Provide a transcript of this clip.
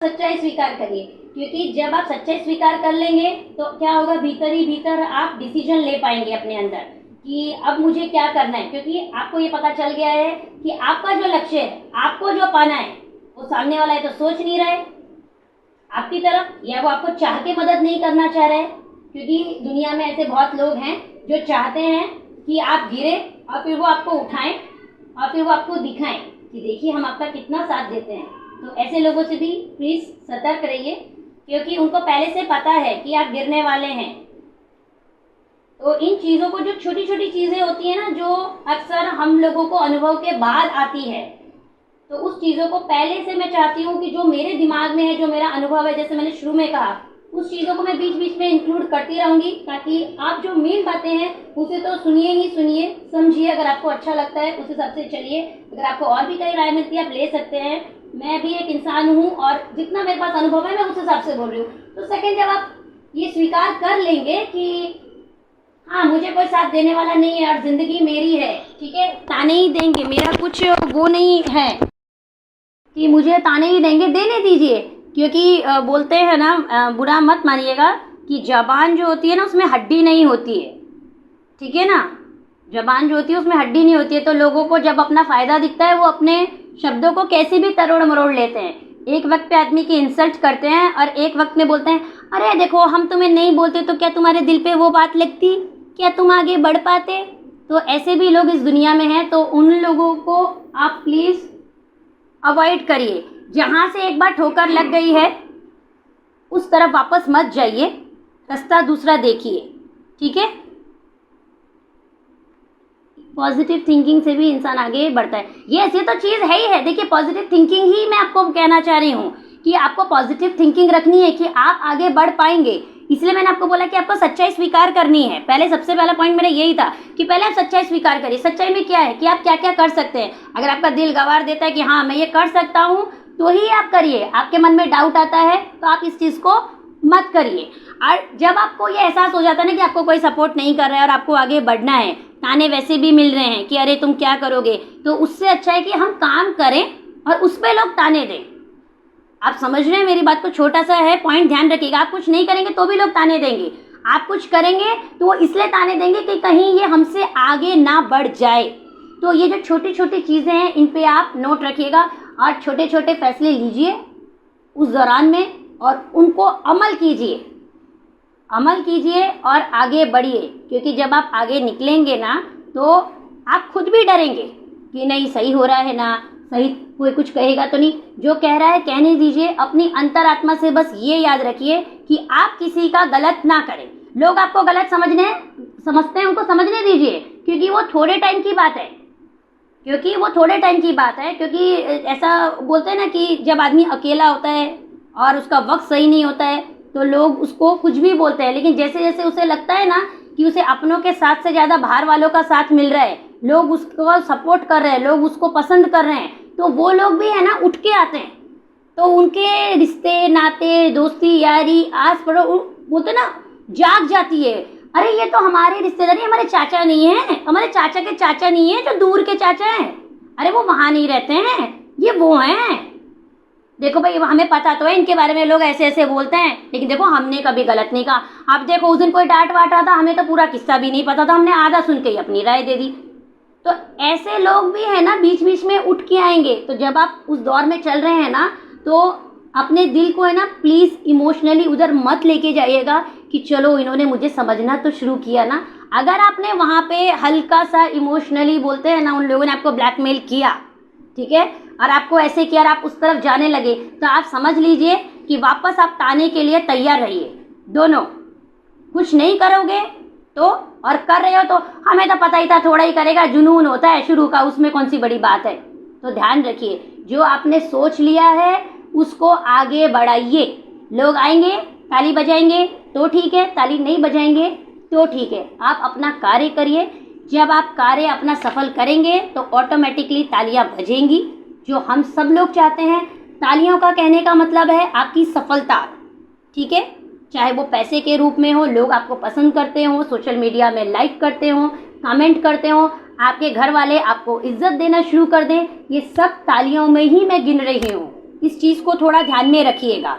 सच्चाई स्वीकार करिए, क्योंकि जब आप सच्चाई स्वीकार कर लेंगे तो क्या होगा, भीतर ही भीतर आप डिसीजन ले पाएंगे अपने अंदर कि अब मुझे क्या करना है, क्योंकि आपको ये पता चल गया है कि आपका जो लक्ष्य है, आपको जो पाना है, वो सामने वाला है तो सोच नहीं रहा है आपकी तरफ, या वो आपको चाह के मदद नहीं करना चाह रहे हैं। क्योंकि दुनिया में ऐसे बहुत लोग हैं जो चाहते हैं कि आप गिरे और फिर वो आपको उठाएं और फिर वो आपको दिखाएं कि देखिए हम आपका कितना साथ देते हैं। तो ऐसे लोगों से भी प्लीज सतर्क रहिए, क्योंकि उनको पहले से पता है कि आप गिरने वाले हैं। तो इन चीजों को, जो छोटी छोटी चीजें होती है ना, जो अक्सर हम लोगों को अनुभव के बाद आती है, तो उस चीजों को पहले से मैं चाहती हूँ कि जो मेरे दिमाग में है, जो मेरा अनुभव है, जैसे मैंने शुरू में कहा, उस चीजों को मैं बीच बीच में इंक्लूड करती रहूंगी, ताकि आप जो मेन बातें हैं उसे तो सुनिए ही सुनिए, समझिए। अगर आपको अच्छा लगता है उस हिसाब से चलिए, अगर आपको और भी कई राय मिलती है आप ले सकते हैं। मैं भी एक इंसान हूँ और जितना मेरे पास अनुभव है मैं उस हिसाब से बोल रही हूँ। तो सेकंड, जब आप ये स्वीकार कर लेंगे कि हाँ मुझे कोई साथ देने वाला नहीं है और जिंदगी मेरी है, ठीक है, ताने ही देंगे, मेरा कुछ वो नहीं है कि मुझे ताने ही देंगे, देने दीजिए। क्योंकि बोलते हैं ना, बुरा मत मानिएगा, कि जबान जो होती है ना उसमें हड्डी नहीं होती है, ठीक है ना, जबान जो होती है उसमें हड्डी नहीं होती है। तो लोगों को जब अपना फायदा दिखता है वो अपने शब्दों को कैसे भी तरोड़ मरोड़ लेते हैं। एक वक्त पे आदमी की इंसल्ट करते हैं और एक वक्त में बोलते हैं अरे देखो हम तुम्हें नहीं बोलते तो क्या तुम्हारे दिल पे वो बात लगती, क्या तुम आगे बढ़ पाते। तो ऐसे भी लोग इस दुनिया में हैं, तो उन लोगों को आप प्लीज़ अवॉइड करिए। जहाँ से एक बार ठोकर लग गई है उस तरफ वापस मत जाइए, रास्ता दूसरा देखिए, ठीक है। पॉजिटिव थिंकिंग से भी इंसान आगे बढ़ता है। ये तो चीज़ है ही है। देखिए, पॉजिटिव थिंकिंग ही मैं आपको कहना चाह रही हूँ कि आपको पॉजिटिव थिंकिंग रखनी है कि आप आगे बढ़ पाएंगे। इसलिए मैंने आपको बोला कि आपको सच्चाई स्वीकार करनी है। पहले सबसे पहला पॉइंट मेरा यही था कि पहले आप सच्चाई स्वीकार करिए। सच्चाई में क्या है कि आप क्या क्या कर सकते हैं। अगर आपका दिल गवार देता है कि हाँ मैं ये कर सकता हूँ, तो ही आप करिए। आपके मन में डाउट आता है तो आप इस चीज़ को मत करिए। और जब आपको ये एहसास हो जाता है ना कि आपको कोई सपोर्ट नहीं कर रहा है और आपको आगे बढ़ना है, ताने वैसे भी मिल रहे हैं कि अरे तुम क्या करोगे, तो उससे अच्छा है कि हम काम करें और उस पर लोग ताने दें। आप समझ रहे हैं मेरी बात को? छोटा सा है पॉइंट, ध्यान रखिएगा। आप कुछ नहीं करेंगे तो भी लोग ताने देंगे, आप कुछ करेंगे तो वो इसलिए ताने देंगे कि कहीं ये हमसे आगे ना बढ़ जाए। तो ये जो छोटी छोटी चीज़ें हैं इन पे आप नोट रखिएगा और छोटे छोटे फैसले लीजिए उस दौरान में और उनको अमल कीजिए और आगे बढ़िए। क्योंकि जब आप आगे निकलेंगे ना तो आप खुद भी डरेंगे कि नहीं सही हो रहा है ना, सही कोई कुछ कहेगा तो नहीं। जो कह रहा है कहने दीजिए। अपनी अंतरात्मा से बस ये याद रखिए कि आप किसी का गलत ना करें। लोग आपको गलत समझते हैं, उनको समझने दीजिए, क्योंकि वो थोड़े टाइम की बात है। क्योंकि ऐसा बोलते हैं ना कि जब आदमी अकेला होता है और उसका वक्त सही नहीं होता है तो लोग उसको कुछ भी बोलते हैं, लेकिन जैसे जैसे उसे लगता है ना कि उसे अपनों के साथ से ज़्यादा बाहर वालों का साथ मिल रहा है, लोग उसको सपोर्ट कर रहे हैं, लोग उसको पसंद कर रहे हैं, तो वो लोग भी है ना उठ के आते हैं। तो उनके रिश्ते नाते दोस्ती यारी आस पड़ोस बोलते ना जाग जाती है। अरे ये तो हमारे रिश्तेदार, हमारे चाचा नहीं है, हमारे चाचा के चाचा नहीं है जो दूर के चाचा हैं, अरे वो वहाँ नहीं रहते हैं, ये वो हैं। देखो भाई हमें पता तो है इनके बारे में, लोग ऐसे ऐसे बोलते हैं, लेकिन देखो हमने कभी गलत नहीं कहा। आप देखो उस दिन कोई डांट वाट रहा था, हमें तो पूरा किस्सा भी नहीं पता था, हमने आधा सुन के ही अपनी राय दे दी। तो ऐसे लोग भी है ना बीच बीच में उठ के आएंगे। तो जब आप उस दौर में चल रहे हैं ना तो अपने दिल को है ना प्लीज़ इमोशनली उधर मत लेके जाइएगा कि चलो इन्होंने मुझे समझना तो शुरू किया ना। अगर आपने वहाँ पे हल्का सा इमोशनली बोलते हैं ना, उन लोगों ने आपको ब्लैकमेल किया, ठीक है, और आपको ऐसे किया और आप उस तरफ जाने लगे, तो आप समझ लीजिए कि वापस आप ताने के लिए तैयार रहिए। दोनों कुछ नहीं करोगे तो और कर रहे हो तो हमें तो पता ही था, थोड़ा ही करेगा, जुनून होता है शुरू का, उसमें कौन सी बड़ी बात है। तो ध्यान रखिए, जो आपने सोच लिया है उसको आगे बढ़ाइए। लोग आएंगे ताली बजाएंगे तो ठीक है, ताली नहीं बजाएंगे तो ठीक है, आप अपना कार्य करिए। जब आप कार्य अपना सफल करेंगे तो ऑटोमेटिकली तालियां बजेंगी, जो हम सब लोग चाहते हैं। तालियों का कहने का मतलब है आपकी सफलता, ठीक है, चाहे वो पैसे के रूप में हो, लोग आपको पसंद करते हो, सोशल मीडिया में लाइक करते हो, कमेंट करते हो, आपके घर वाले आपको इज्जत देना शुरू कर दें, ये सब तालियों में ही मैं गिन रही हूँ। इस चीज़ को थोड़ा ध्यान में रखिएगा।